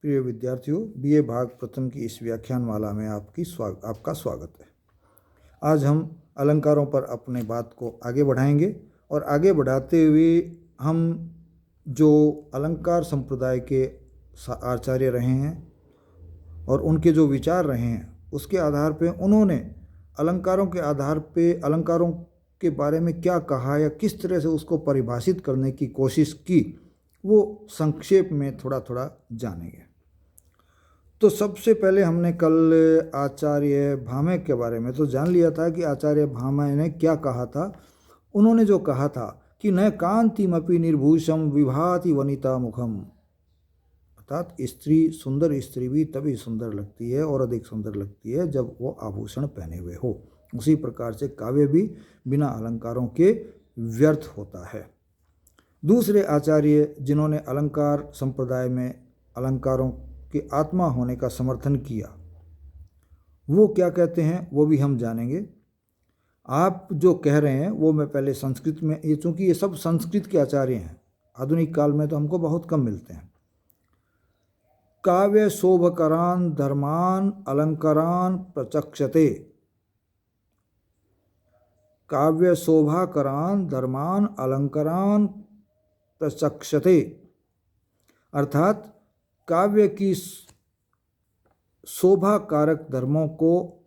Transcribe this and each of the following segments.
प्रिय विद्यार्थियों, बीए भाग प्रथम की इस व्याख्यानमाला में आपका स्वागत है। आज हम अलंकारों पर अपने बात को आगे बढ़ाएंगे और आगे बढ़ाते हुए हम जो अलंकार संप्रदाय के आचार्य रहे हैं और उनके जो विचार रहे हैं उसके आधार पे उन्होंने अलंकारों के आधार पे अलंकारों के बारे में क्या कहा या किस तरह से उसको परिभाषित करने की कोशिश की, वो संक्षेप में थोड़ा थोड़ा जानेंगे। तो सबसे पहले हमने कल आचार्य भामह के बारे में तो जान लिया था कि आचार्य भामह ने क्या कहा था। उन्होंने जो कहा था कि न कांतिमपि निर्भूषम विभाति वनिता मुखम, अर्थात सुंदर स्त्री भी तभी सुंदर लगती है और अधिक सुंदर लगती है जब वो आभूषण पहने हुए हो। उसी प्रकार से काव्य भी बिना अलंकारों के व्यर्थ होता है। दूसरे आचार्य जिन्होंने अलंकार संप्रदाय में अलंकारों के आत्मा होने का समर्थन किया, वो क्या कहते हैं वो भी हम जानेंगे। आप जो कह रहे हैं वो मैं पहले संस्कृत में, ये चूँकि ये सब संस्कृत के आचार्य हैं, आधुनिक काल में तो हमको बहुत कम मिलते हैं। काव्य शोभकरान धर्मान अलंकारान प्रचक्षते, काव्य शोभाकरान धर्मान अलंकारान प्रचक्षते, अर्थात काव्य की शोभा कारक धर्मों को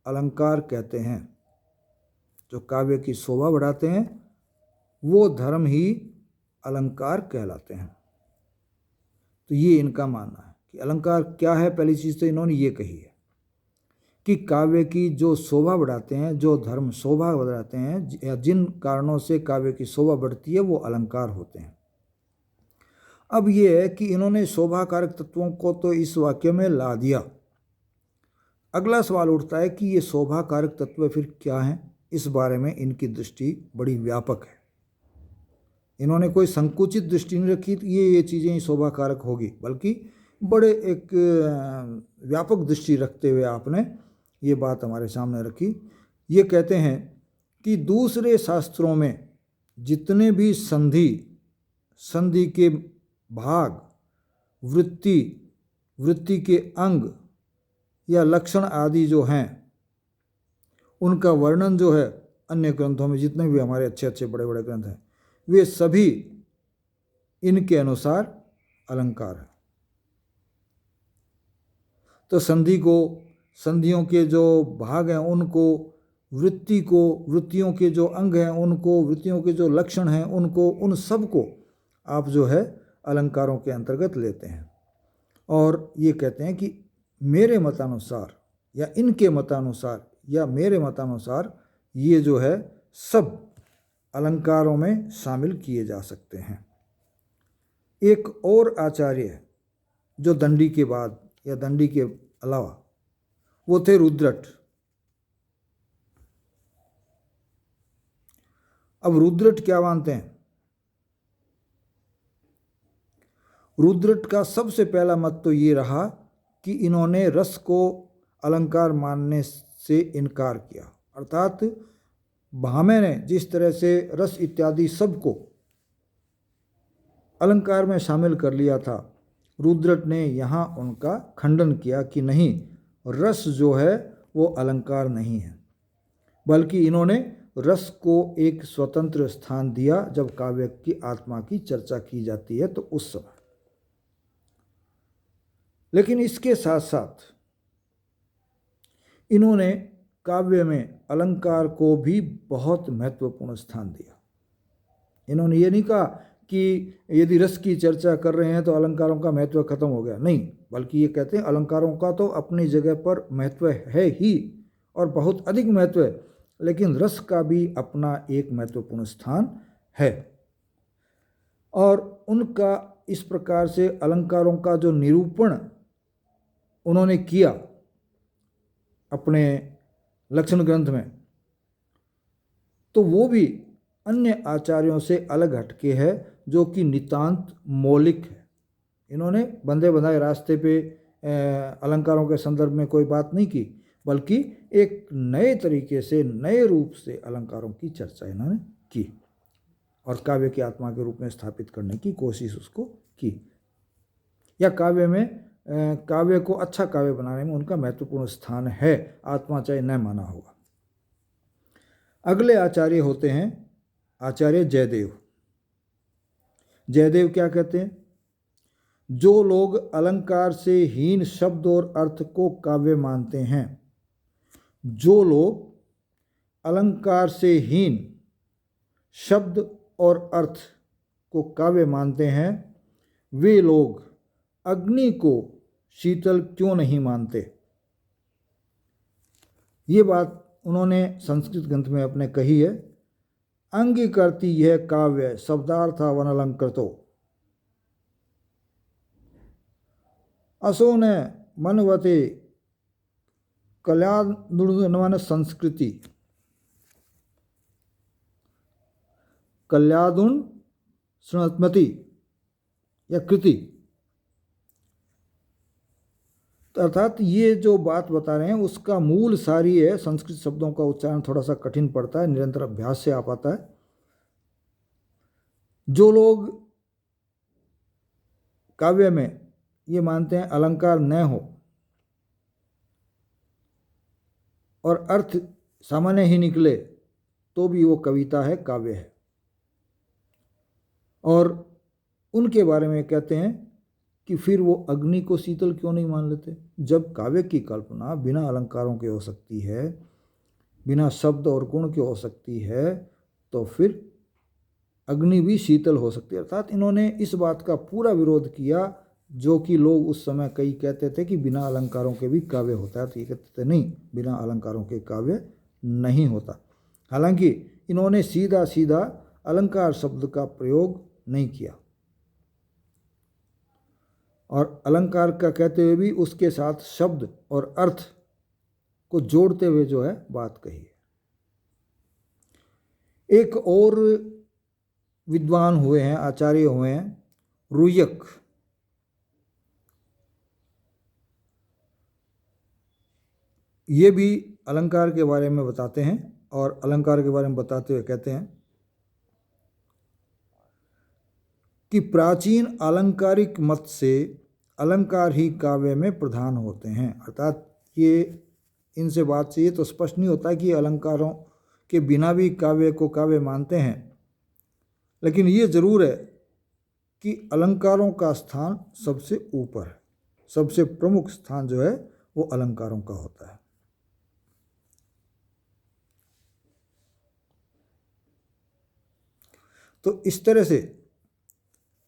अलंकार कहते हैं। जो काव्य की शोभा बढ़ाते हैं वो धर्म ही अलंकार कहलाते हैं। तो ये इनका मानना है कि अलंकार क्या है। पहली चीज़ तो इन्होंने ये कही है कि काव्य की जो शोभा बढ़ाते हैं, जो धर्म शोभा बढ़ाते हैं या जिन कारणों से काव्य की शोभा बढ़ती है वो अलंकार होते हैं। अब ये है कि इन्होंने शोभाकारक तत्वों को तो इस वाक्य में ला दिया। अगला सवाल उठता है कि ये शोभाकारक तत्व फिर क्या हैं। इस बारे में इनकी दृष्टि बड़ी व्यापक है। इन्होंने कोई संकुचित दृष्टि नहीं रखी कि ये चीज़ें शोभाकारक होगी, बल्कि बड़े एक व्यापक दृष्टि रखते हुए आपने ये बात हमारे सामने रखी। ये कहते हैं कि दूसरे शास्त्रों में जितने भी संधि के भाग, वृत्ति के अंग या लक्षण आदि जो हैं उनका वर्णन जो है अन्य ग्रंथों में, जितने भी हमारे अच्छे अच्छे बड़े बड़े ग्रंथ हैं, वे सभी इनके अनुसार अलंकार है। तो संधियों के जो भाग हैं उनको, वृत्तियों के जो अंग हैं उनको, वृत्तियों के जो लक्षण हैं उनको, उन सब को आप जो है अलंकारों के अंतर्गत लेते हैं। और ये कहते हैं कि मेरे मतानुसार या इनके मतानुसार या मेरे मतानुसार ये जो है सब अलंकारों में शामिल किए जा सकते हैं। एक और आचार्य जो दंडी के बाद या दंडी के अलावा, वो थे रुद्रट। अब रुद्रट क्या मानते हैं? रुद्रट का सबसे पहला मत तो ये रहा कि इन्होंने रस को अलंकार मानने से इनकार किया। अर्थात भामह ने जिस तरह से रस इत्यादि सबको अलंकार में शामिल कर लिया था, रुद्रट ने यहाँ उनका खंडन किया कि नहीं, रस जो है वो अलंकार नहीं है, बल्कि इन्होंने रस को एक स्वतंत्र स्थान दिया जब काव्य की आत्मा की चर्चा की जाती है तो उस समय। लेकिन इसके साथ साथ इन्होंने काव्य में अलंकार को भी बहुत महत्वपूर्ण स्थान दिया। इन्होंने ये नहीं कहा कि यदि रस की चर्चा कर रहे हैं तो अलंकारों का महत्व खत्म हो गया, नहीं, बल्कि ये कहते हैं अलंकारों का तो अपनी जगह पर महत्व है ही और बहुत अधिक महत्व है, लेकिन रस का भी अपना एक महत्वपूर्ण स्थान है। और उनका इस प्रकार से अलंकारों का जो निरूपण उन्होंने किया अपने लक्षण ग्रंथ में, तो वो भी अन्य आचार्यों से अलग हटके है, जो कि नितांत मौलिक है। इन्होंने बंधे बंधाए रास्ते पे अलंकारों के संदर्भ में कोई बात नहीं की, बल्कि एक नए तरीके से, नए रूप से अलंकारों की चर्चा इन्होंने की और काव्य की आत्मा के रूप में स्थापित करने की कोशिश उसको की, या काव्य में काव्य को अच्छा काव्य बनाने में उनका महत्वपूर्ण स्थान है, आत्माचार्य न माना होगा। अगले आचार्य होते हैं आचार्य जयदेव। जयदेव क्या कहते हैं? जो लोग अलंकार से हीन शब्द और अर्थ को काव्य मानते हैं, जो लोग अलंकार से हीन शब्द और अर्थ को काव्य मानते हैं, वे लोग अग्नि को शीतल क्यों नहीं मानते? ये बात उन्होंने संस्कृत ग्रंथ में अपने कही है। अंगीकरती यह काव्य शब्दार्था वनलंकृतो असो न मनवते कल्याण संस्कृति कल्यादुन श्रृणत्मति या कृति। अर्थात ये जो बात बता रहे हैं उसका मूल सारी है। संस्कृत शब्दों का उच्चारण थोड़ा सा कठिन पड़ता है, निरंतर अभ्यास से आ पाता है। जो लोग काव्य में ये मानते हैं अलंकार न हो और अर्थ सामान्य ही निकले तो भी वो कविता है, काव्य है। और उनके बारे में कहते हैं कि फिर वो अग्नि को शीतल क्यों नहीं मान लेते? जब काव्य की कल्पना बिना अलंकारों के हो सकती है, बिना शब्द और गुण के हो सकती है, तो फिर अग्नि भी शीतल हो सकती है। अर्थात इन्होंने इस बात का पूरा विरोध किया जो कि लोग उस समय कई कहते थे कि बिना अलंकारों के भी काव्य होता है, तो ये कहते थे नहीं, बिना अलंकारों के काव्य नहीं होता। हालांकि इन्होंने सीधा सीधा अलंकार शब्द का प्रयोग नहीं किया और अलंकार का कहते हुए भी उसके साथ शब्द और अर्थ को जोड़ते हुए जो है बात कही है। एक और विद्वान हुए हैं, आचार्य हुए हैं, रुयक। ये भी अलंकार के बारे में बताते हैं और अलंकार के बारे में बताते हुए कहते हैं कि प्राचीन अलंकारिक मत से अलंकार ही काव्य में प्रधान होते हैं। अर्थात ये इनसे बात से ये तो स्पष्ट नहीं होता कि अलंकारों के बिना भी काव्य को काव्य मानते हैं, लेकिन ये जरूर है कि अलंकारों का स्थान सबसे ऊपर है, सबसे प्रमुख स्थान जो है वो अलंकारों का होता है। तो इस तरह से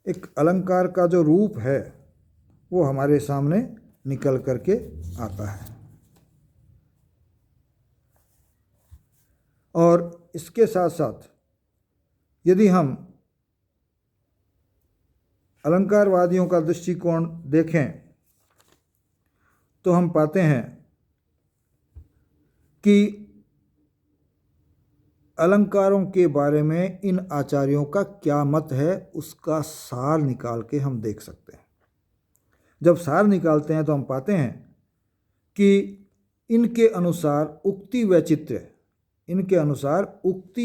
एक अलंकार का जो रूप है वो हमारे सामने निकल करके आता है। और इसके साथ साथ यदि हम अलंकारवादियों का दृष्टिकोण देखें तो हम पाते हैं कि अलंकारों के बारे में इन आचार्यों का क्या मत है, उसका सार निकाल के हम देख सकते हैं। जब सार निकालते हैं तो हम पाते हैं कि इनके अनुसार उक्ति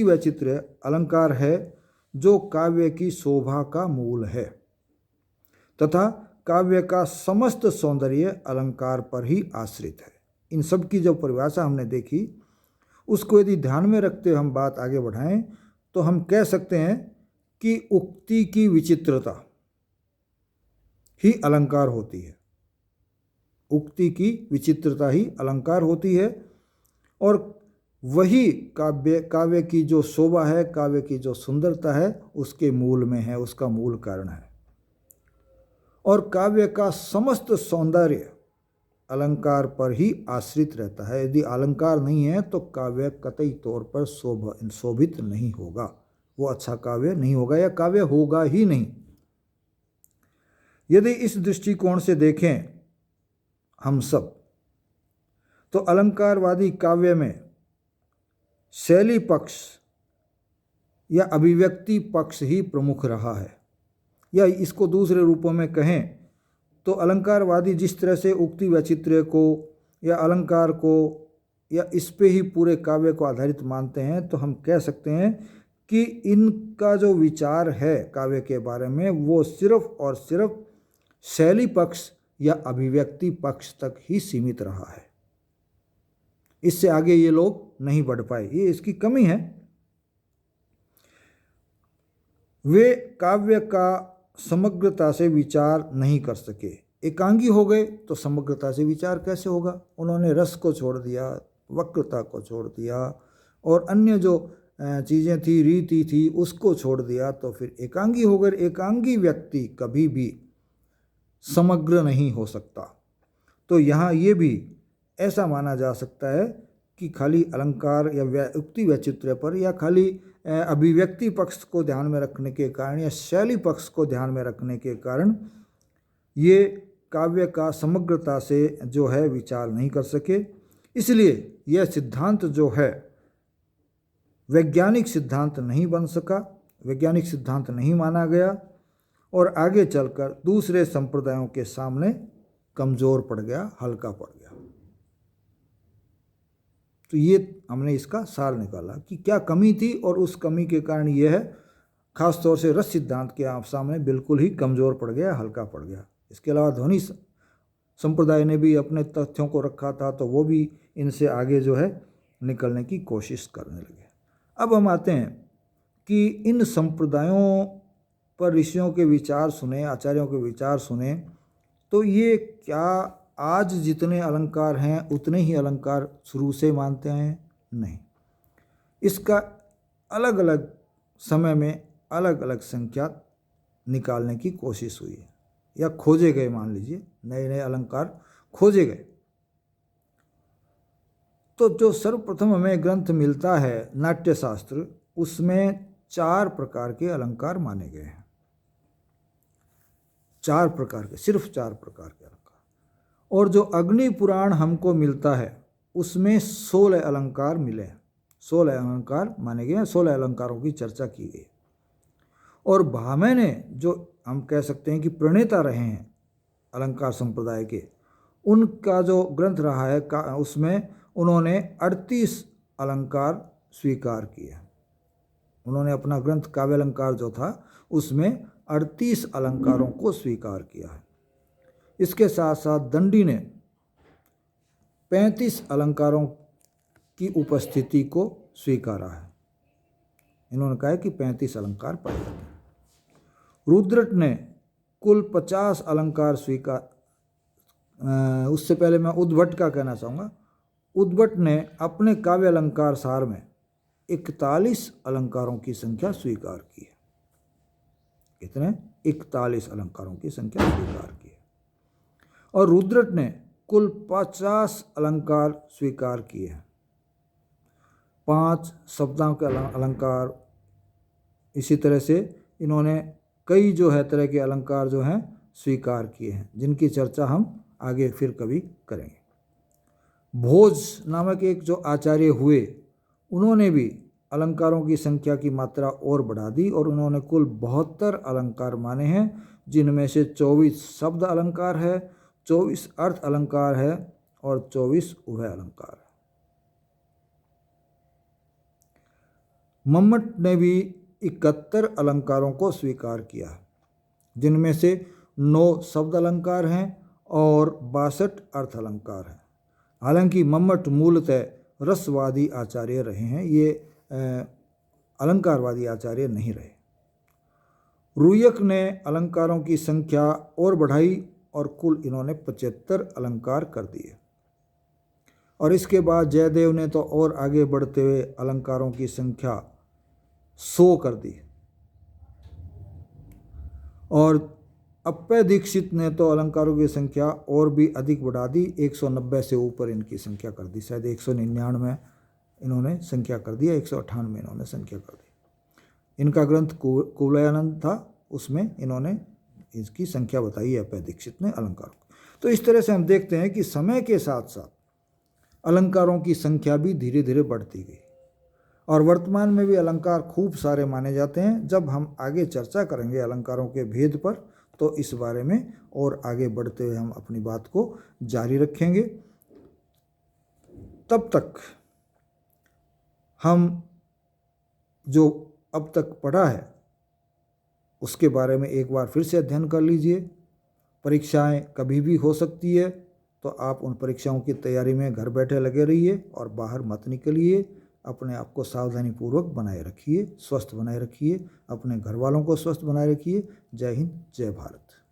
वैचित्र्य अलंकार है जो काव्य की शोभा का मूल है तथा काव्य का समस्त सौंदर्य अलंकार पर ही आश्रित है। इन सब की जब परिभाषा हमने देखी, उसको यदि ध्यान में रखते हुए हम बात आगे बढ़ाएं तो हम कह सकते हैं कि उक्ति की विचित्रता ही अलंकार होती है। उक्ति की विचित्रता ही अलंकार होती है और वही काव्य की जो शोभा है, काव्य की जो सुंदरता है, उसके मूल में है, उसका मूल कारण है। और काव्य का समस्त सौंदर्य अलंकार पर ही आश्रित रहता है। यदि अलंकार नहीं है तो काव्य कतई तौर पर शोभित नहीं होगा, वो अच्छा काव्य नहीं होगा या काव्य होगा ही नहीं। यदि इस दृष्टिकोण से देखें हम सब, तो अलंकारवादी काव्य में शैली पक्ष या अभिव्यक्ति पक्ष ही प्रमुख रहा है। या इसको दूसरे रूपों में कहें तो अलंकारवादी जिस तरह से उक्ति वैचित्र्य को या अलंकार को या इस पे ही पूरे काव्य को आधारित मानते हैं, तो हम कह सकते हैं कि इनका जो विचार है काव्य के बारे में वो सिर्फ और सिर्फ शैली पक्ष या अभिव्यक्ति पक्ष तक ही सीमित रहा है। इससे आगे ये लोग नहीं बढ़ पाए, ये इसकी कमी है। वे काव्य का समग्रता से विचार नहीं कर सके। एकांगी हो गए तो समग्रता से विचार कैसे होगा? उन्होंने रस को छोड़ दिया, वक्रता को छोड़ दिया और अन्य जो चीज़ें थी, रीति थी, उसको छोड़ दिया, तो फिर एकांगी हो गए। एकांगी व्यक्ति कभी भी समग्र नहीं हो सकता। तो यहाँ ये भी ऐसा माना जा सकता है कि खाली अलंकार या उक्ति वैचित्र्य पर या खाली अभिव्यक्ति पक्ष को ध्यान में रखने के कारण या शैली पक्ष को ध्यान में रखने के कारण ये काव्य का समग्रता से जो है विचार नहीं कर सके। इसलिए यह सिद्धांत जो है वैज्ञानिक सिद्धांत नहीं बन सका, वैज्ञानिक सिद्धांत नहीं माना गया और आगे चलकर दूसरे संप्रदायों के सामने कमज़ोर पड़ गया, हल्का पड़ गया। तो ये हमने इसका सार निकाला कि क्या कमी थी और उस कमी के कारण यह है, खास तौर से रस सिद्धांत के आप सामने बिल्कुल ही कमज़ोर पड़ गया, हल्का पड़ गया। इसके अलावा ध्वनि संप्रदाय ने भी अपने तथ्यों को रखा था, तो वो भी इनसे आगे जो है निकलने की कोशिश करने लगे। अब हम आते हैं कि इन संप्रदायों पर ऋषियों के विचार सुने, आचार्यों के विचार सुने, तो ये क्या आज जितने अलंकार हैं उतने ही अलंकार शुरू से मानते हैं? नहीं, इसका अलग अलग समय में अलग अलग संख्या निकालने की कोशिश हुई है या खोजे गए, मान लीजिए नए नए अलंकार खोजे गए। तो जो सर्वप्रथम हमें ग्रंथ मिलता है नाट्यशास्त्र, उसमें 4 प्रकार के अलंकार माने गए हैं। 4 प्रकार के, सिर्फ 4 प्रकार के अलंकार। और जो अग्नि पुराण हमको मिलता है उसमें 16 अलंकार मिले हैं, 16 अलंकार माने गए हैं, 16 अलंकारों की चर्चा की गई। और भामे ने, जो हम कह सकते हैं कि प्रणेता रहे हैं अलंकार संप्रदाय के, उनका जो ग्रंथ रहा है उसमें उन्होंने 38 अलंकार स्वीकार किए। उन्होंने अपना ग्रंथ काव्य अलंकार जो था उसमें 38 अलंकारों को स्वीकार किया है। इसके साथ साथ दंडी ने 35 अलंकारों की उपस्थिति को स्वीकारा है। इन्होंने कहा है कि 35 अलंकार पाए जाते हैं। रुद्रट ने कुल 50 अलंकार स्वीकार। उससे पहले मैं उद्भट का कहना चाहूँगा। उद्भट ने अपने काव्य अलंकार सार में 41 अलंकारों की संख्या स्वीकार की है। कितने? 41 अलंकारों की संख्या स्वीकार की है। और रुद्रट ने कुल 50 अलंकार स्वीकार किए हैं। 5 शब्दों के अलंकार, इसी तरह से इन्होंने कई जो है तरह के अलंकार जो हैं स्वीकार किए हैं, जिनकी चर्चा हम आगे फिर कभी करेंगे। भोज नामक एक जो आचार्य हुए, उन्होंने भी अलंकारों की संख्या की मात्रा और बढ़ा दी और उन्होंने कुल 72 अलंकार माने हैं, जिनमें से 24 शब्द अलंकार है, 24 अर्थ अलंकार है और 24 उभय अलंकार है। मम्मट ने भी 71 अलंकारों को स्वीकार किया है, जिनमें से 9 शब्द अलंकार हैं और 62 अर्थ अलंकार हैं। हालांकि मम्मट मूलतः रसवादी आचार्य रहे हैं, ये अलंकारवादी आचार्य नहीं रहे। रुयक ने अलंकारों की संख्या और बढ़ाई और कुल इन्होंने 75 अलंकार कर दिए। और इसके बाद जयदेव ने तो और आगे बढ़ते हुए अलंकारों की संख्या 100 कर दी। और अप्पय दीक्षित ने तो अलंकारों की संख्या और भी अधिक बढ़ा दी, 190 से ऊपर इनकी संख्या कर दी। शायद 199 इन्होंने संख्या कर दिया, 198 इन्होंने संख्या कर दी। इनका ग्रंथ कुवलयानंद था, उसमें इन्होंने इसकी संख्या बताई है अप्पय दीक्षित ने अलंकारों। तो इस तरह से हम देखते हैं कि समय के साथ साथ अलंकारों की संख्या भी धीरे धीरे बढ़ती गई और वर्तमान में भी अलंकार खूब सारे माने जाते हैं। जब हम आगे चर्चा करेंगे अलंकारों के भेद पर, तो इस बारे में और आगे बढ़ते हुए हम अपनी बात को जारी रखेंगे। तब तक हम जो अब तक पढ़ा है उसके बारे में एक बार फिर से अध्ययन कर लीजिए परीक्षाएं कभी भी हो सकती है, तो आप उन परीक्षाओं की तैयारी में घर बैठे लगे रहिए और बाहर मत निकलिए। अपने आप को सावधानीपूर्वक बनाए रखिए, स्वस्थ बनाए रखिए, अपने घर वालों को स्वस्थ बनाए रखिए। जय हिंद, जय भारत।